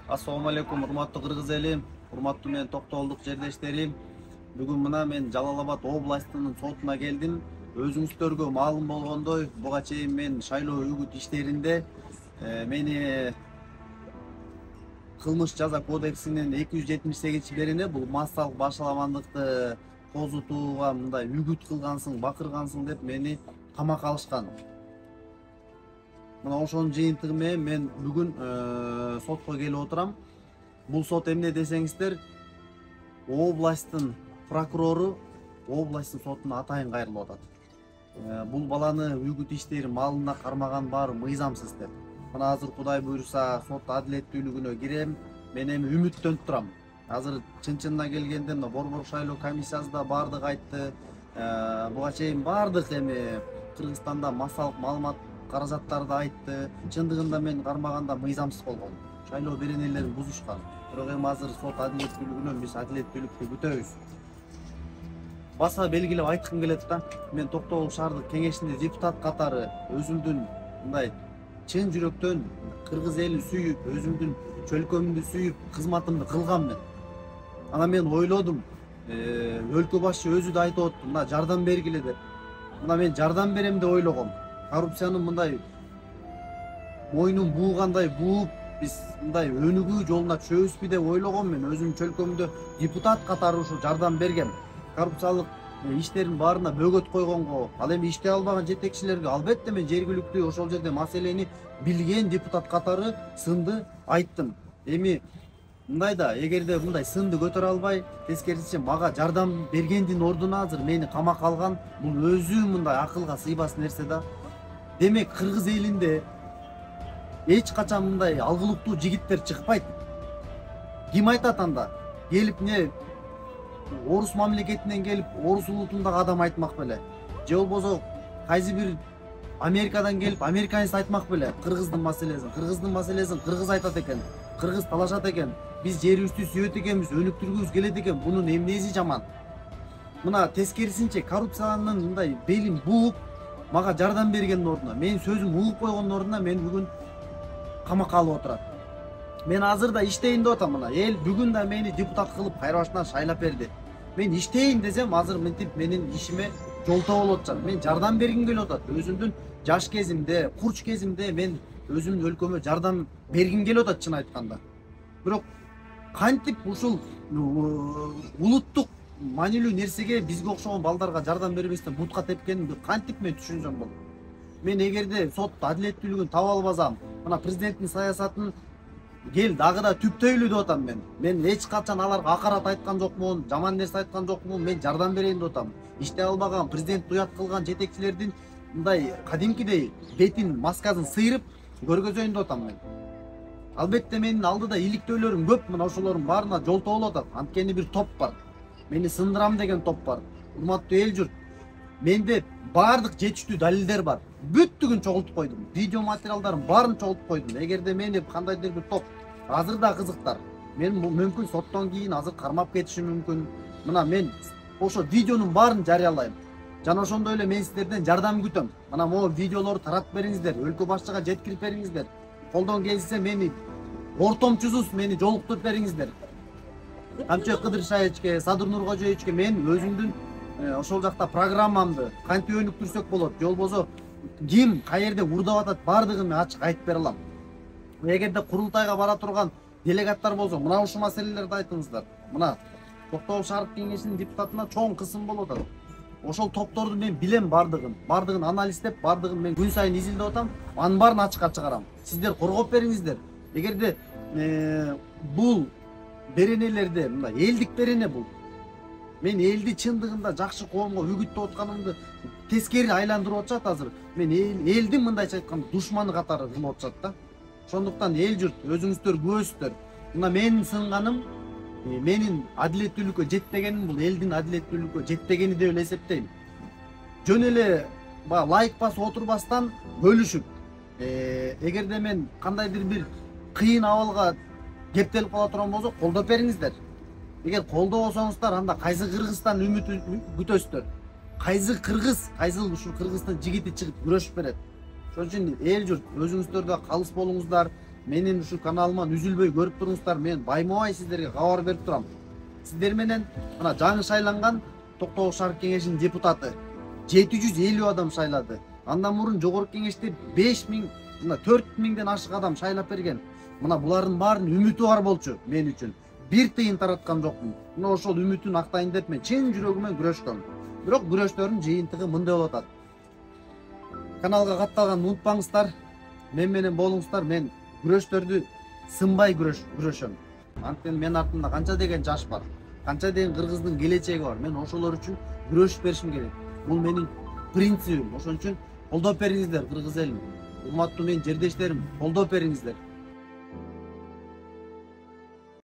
Assalamu alaikum, урматтуу кыргыз эли, урматтуу менен токтолдук жердештерим. Бүгүн мына мен Жалал-Абад областынын сотуна келдим. Өзүңүздөргө маалым болгондой, буга чейин мен шайлоо үгүт иштеринде мени кылмыш жаза кодексинин 278-берине бул массалык башаламандыкты козутууга мындай үгүт кылгансың, бакыргансың деп мени камакка алышкан. Мына ошонун жыйынтыгы менен мен бүгүн сотко келип отурам. Бул сот эмне десеңиздер, областтын прокурору областтын сотуна атайын кайрылып атат. Бул баланы үгүт иштери малына кармаган баары мыйзамсыз деп. Мына азыр Кудай буйруса сот адилеттүүлүгүнө кирем. Мен эми үмүттөнүп турам. Азыр чын-чынына келгенде мына Борбор шайлоо комиссиясы да бардык айтты. Буга чейин бардык эми Кыргызстанда массалык маалымат каражаттарды айтты. Чындыгында мен кармаганда мыйзамсыз болгон. Шайлоо беренелерин бузушкан. Бирок эми азыр сот адилеттүүлүгүнөн биз адилеттүүлүктү күтөбүз. Баса белгилеп айткым келет да, мен Токтогул шаардык кеңешинде депутат катары өзүмдүн мындай чын жүрөктөн кыргыз элин сүйүп, өзүмдүн чөлкөмдү сүйүп, кызматымды кылгам мен. Ана мен ойлодум, өлкө башчы өзү да айтып отtu, мына жардам бергиле деп. Мына мен жардам берем деп ойлогом. Коррупциянын мындай мойнун буугандай бууп, биз мындай өнүгүү жолуна түшөбүзбү деп ойлогом мен. Өзүм чөлкөмдө депутат катары ушу жардам бергем. Коррупциялык иштерин баарына бөгөт койгонго, ал эми иштей албаган жетекчилерге албетте мен жергиликтүү ошол жерде маселени билген депутат катары сынды айттым. Эми мындай да, эгерде мындай сынды көтөрө албай, тескерисинче мага жардам бергендин ордуна азыр мени камакка алган, бул өзү мындай акылга сыйбас нерсе да. Демек кыргыз элинде эч качан мындай алгылыктуу жигиттер чыкпайт. Ким айтат анда? Келип не орус мамлекетинен келип, орус улутундагы адам айтмак беле. Же болбосо кайсы бир Америкадан келип, американец айтмак беле. Кыргыздын маселесин кыргыз айтат экен. Кыргыз талашат экен. Биз жерибизди сүйөт экенбиз, өнүктүргүбүз келет экен. Бунун эмнеси жаман? Мына тескерисинче коррупциянын мындай белин бууп, мага жардам бергендин ордуна, менин сөзүм угуп койгондун ордуна мен бүгүн камакка алып отурат. Мен азыр да иштейин деп атам. Мына эл бүгүн да мени депутат кылып кайра башынан шайлап берди. Мен иштейин десем азыр мынтип менин ишиме жолтоо болуп атат. Мен жардам бергим келип атат. Өзүмдүн жаш кезимде, курч кезимде мен өзүмдүн өлкөмө жардам бергим келип атат чын айтканда. Бирок кантип ушул улуттук маанилүү нерсеге бизге окшогон балдарга жардам бербестен бутка тепкенин кантип мен түшүнсөм болот. Мен эгерде сот адилеттүүлүгүн таба албасам, мына президенттин саясатын кел дагы да түптөйлү деп атам мен. Мен эч качан аларга акарат айткан жокмун, жаман нерсе айткан жокмун. Мен жардам берейин деп атам. Иштей албаган, президент уят кылган жетекчилердин мындай кадимкидей бетин, маскасын сыйрып көргөзөйүн деп атам мен. Албетте менин алдыда иликтөөлөрүм көп, мына ошолордун баарына жолтоо болуп атат. Анткени бир топ бар. Мени сындырам деген топ бар. Урматтуу эл журт, менде баардык жетиштүү далилдер бар. Бүттүгүн чогултуп койдум. Видео материалдарын баарын чогултуп койдум. Эгерде мени кандайдыр бир топ азыр да кызыктар, мен мүмкүн соттон кийин азыр кармап кетишим мүмкүн. Мына мен ошо видеонун баарын жарыялайм. Жана ошондой эле мен сиздерден жардам күтөм. Мына могу видеолорду таратып бериңиздер, өлкө башчыга жеткирип бериңиздер. Колдон келсе мени ортомчусуз мени жолуктуруп бериңиздер. Камчыбек Кыдыршаевичке, Садыр Нуркожоевичке мен өзүмдүн ошол жакта программамды кантип өнүктүрсөк болот, же болбосо ким каерде урдап атат баардыгын мен ачык айтып бере алам. Эгерде курултайга бара турган делегаттар болсо, мына ушул маселелерди айтыңыздар. Мына Токтогул шаардык кеңешинин депутатына чоң кысым болуп атат. Ошол топторду мен билем баардыгын. Баардыгын анализдеп, баардыгын мен күн сайын изилдеп атам. Анын баарын ачыкка чыгарам. Сиздер коргоп бериңиздер. Эгерде бул беренелерде, мындай элдик берене бул. Мен элди чындыгында жакшы коомго үгүттөп атканымды тескери айландырып атышат азыр. Мен элдин мындайча айтканда душманы катары кылып атышат да. Ошондуктан эл журт өзүңүздөр күбөсүздөр. Мына менин сынганым, менин адилеттүүлүккө жетпегеним бул элдин адилеттүүлүккө жетпегени деп эле эсептейм. Жөн эле лайк басып отурбастан бөлүшүп, эгерде мен кандайдыр бир кыйын абалга кептелип кала турган болсо, колдоп бериңиздер. Эгер колдобосоңуздар, анда кайсы Кыргызстан үмүт күтөсүздөр? Кайсы кыргыз, кайсы ушул Кыргызстан жигити чыгып күрөшүп берет? Ошон үчүн эл журт өзүңүздөр да калыс болуңуздар. менин ушу каналыман үзүлбөй көрүп туруңуздар. Мен баймабай сиздерге кабар берип турам. Сиздер менен мына жаңы шайланган Токтогул шаардык кеңешинин депутаты 750 адам шайлады. Андан мурун жогорку кеңеште 5000, мына 4000ден ашык адам шайлап берген. Мына булардын баарынын үмүтү бар болчу мен үчүн. Бир тыйын тараткан жокмун. Мына ошол үмүтүн актайын деп мен чын жүрөгүмөн күрөшкөм. Бирок күрөштөрдүн жыйынтыгы мындай болуп атат. Каналга катталганды унутпаңыздар. Мен менен болуңуздар. Мен күрөштөрдү сынбай күрөшөм. Анткени мен артымда канча деген жаш бар. Канча деген кыргыздын келечеги бар. Мен ошолор үчүн күрөшүп беришим керек. Бул менин принцибим. Ошон үчүн колдоп бериңиздер кыргыз элин. Урматтуу менин жердештерим, колдоп бериңиздер.